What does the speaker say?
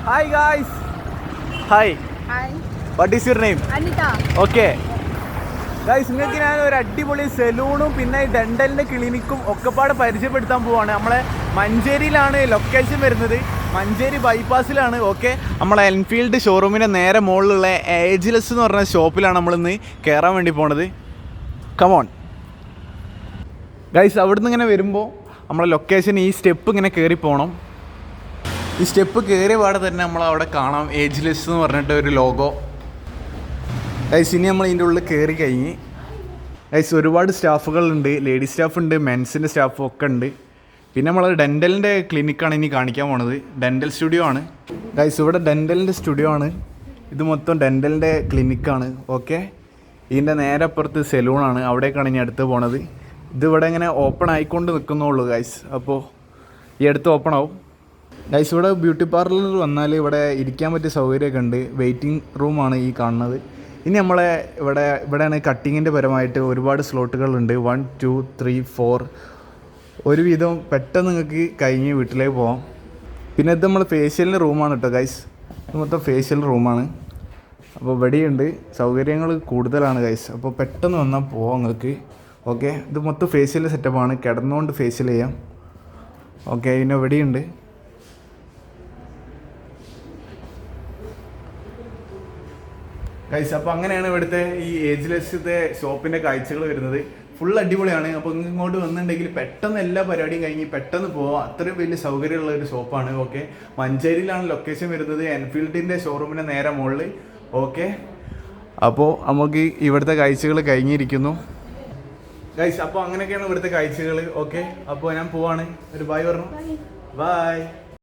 Hi guys. Hi. Hi. What is your name? Anita. Okay. Guys നിങ്ങൾക്ക് ഞാൻ ഒരു അടിപൊളി സലൂണും പിന്നെ ഡെൻ്റലിൻ്റെ ക്ലിനിക്കും ഒക്കെപ്പാടെ പരിചയപ്പെടുത്താൻ പോവാണ്. നമ്മളെ മഞ്ചേരിയിലാണ് ലൊക്കേഷൻ വരുന്നത്. മഞ്ചേരി ബൈപ്പാസിലാണ്. ഓക്കെ, നമ്മളെ എൻഫീൽഡ് ഷോറൂമിൻ്റെ നേരെ മുകളിലുള്ള ഏജ്ലെസ് എന്ന് പറഞ്ഞ ഷോപ്പിലാണ് നമ്മളിന്ന് കയറാൻ വേണ്ടി പോണത്. Come on guys. അവിടുന്ന് ഇങ്ങനെ വരുമ്പോൾ നമ്മളെ ലൊക്കേഷൻ ഈ സ്റ്റെപ്പ് ഇങ്ങനെ കയറി പോകണം. ഈ സ്റ്റെപ്പ് കയറിയ പാടെ തന്നെ നമ്മളവിടെ കാണാം ഏജ്ലെസ് എന്ന് പറഞ്ഞിട്ട് ഒരു ലോഗോ. ഗൈസ് ഇനി നമ്മൾ ഇതിൻ്റെ ഉള്ളിൽ കയറി കഴിഞ്ഞ് ഗൈസ് ഒരുപാട് സ്റ്റാഫുകളുണ്ട്. ലേഡി സ്റ്റാഫ് ഉണ്ട്, മെൻസിൻ്റെ സ്റ്റാഫും ഒക്കെ ഉണ്ട്. പിന്നെ നമ്മൾ ഡെൻ്റലിൻ്റെ ക്ലിനിക്കാണ് ഇനി കാണിക്കാൻ പോണത്. ഡെൻ്റൽ സ്റ്റുഡിയോ ആണ് ഗൈസ്. ഇവിടെ ഡെൻ്റലിൻ്റെ സ്റ്റുഡിയോ ആണ്. ഇത് മൊത്തം ഡെൻ്റലിൻ്റെ ക്ലിനിക്കാണ്. ഓക്കെ, ഇതിൻ്റെ നേരെ അപ്പുറത്ത് സെലൂണാണ്. അവിടേക്കാണ് ഇനി അടുത്ത് പോണത്. ഇതിവിടെ ഇങ്ങനെ ഓപ്പൺ ആയിക്കൊണ്ട് നിൽക്കുന്നുള്ളൂ ഗൈസ്. അപ്പോൾ ഈ അടുത്ത് ഓപ്പൺ ആവും ഗൈസ്. ഇവിടെ ബ്യൂട്ടി പാർലറിൽ വന്നാൽ ഇവിടെ ഇരിക്കാൻ പറ്റിയ സൗകര്യമൊക്കെ ഉണ്ട്. വെയിറ്റിംഗ് റൂമാണ് ഈ കാണുന്നത്. ഇനി നമ്മളെ ഇവിടെയാണ് കട്ടിങ്ങിൻ്റെ പരമായിട്ട് ഒരുപാട് സ്ലോട്ടുകളുണ്ട്. 1 2 3 4 ഒരുവിധം പെട്ടെന്ന് നിങ്ങൾക്ക് കഴിഞ്ഞ് വീട്ടിലേക്ക് പോകാം. പിന്നെ ഇത് നമ്മൾ ഫേഷ്യലിൻ്റെ റൂമാണ് കേട്ടോ ഗൈസ്. ഇത് മൊത്തം ഫേഷ്യൽ റൂമാണ്. അപ്പോൾ ഇവിടെയുണ്ട് സൗകര്യങ്ങൾ കൂടുതലാണ് ഗൈസ്. അപ്പോൾ പെട്ടെന്ന് വന്നാൽ പോവാം നിങ്ങൾക്ക്. ഓക്കെ, ഇത് മൊത്തം ഫേഷ്യൽ സെറ്റപ്പാണ്. കിടന്നുകൊണ്ട് ഫേഷ്യൽ ചെയ്യാം. ഓക്കെ, പിന്നെ ഇവിടെയുണ്ട് ഗൈസ്. അപ്പോൾ അങ്ങനെയാണ് ഇവിടുത്തെ ഈ ഏജ്ലെസ്സത്തെ ഷോപ്പിൻ്റെ കാഴ്ചകൾ വരുന്നത്. ഫുൾ അടിപൊളിയാണ്. അപ്പോൾ ഇങ്ങോട്ട് വന്നിട്ടുണ്ടെങ്കിൽ പെട്ടെന്ന് എല്ലാ പരിപാടിയും കഴിഞ്ഞ് പെട്ടെന്ന് പോകാം. അത്രയും വലിയ സൗകര്യമുള്ള ഒരു ഷോപ്പാണ്. ഓക്കെ, മഞ്ചേരിയിലാണ് ലൊക്കേഷൻ വരുന്നത്, എൻഫീൽഡിൻ്റെ ഷോറൂമിൻ്റെ നേരെ മുകളിൽ. ഓക്കെ, അപ്പോൾ നമുക്ക് ഇവിടുത്തെ കാഴ്ചകൾ കഴിഞ്ഞിരിക്കുന്നു ഗൈസ്. അപ്പോൾ അങ്ങനെയൊക്കെയാണ് ഇവിടുത്തെ കാഴ്ചകൾ. ഓക്കെ, അപ്പോൾ ഞാൻ പോവാണ്. ഒരു ബൈ പറഞ്ഞു. ബൈ.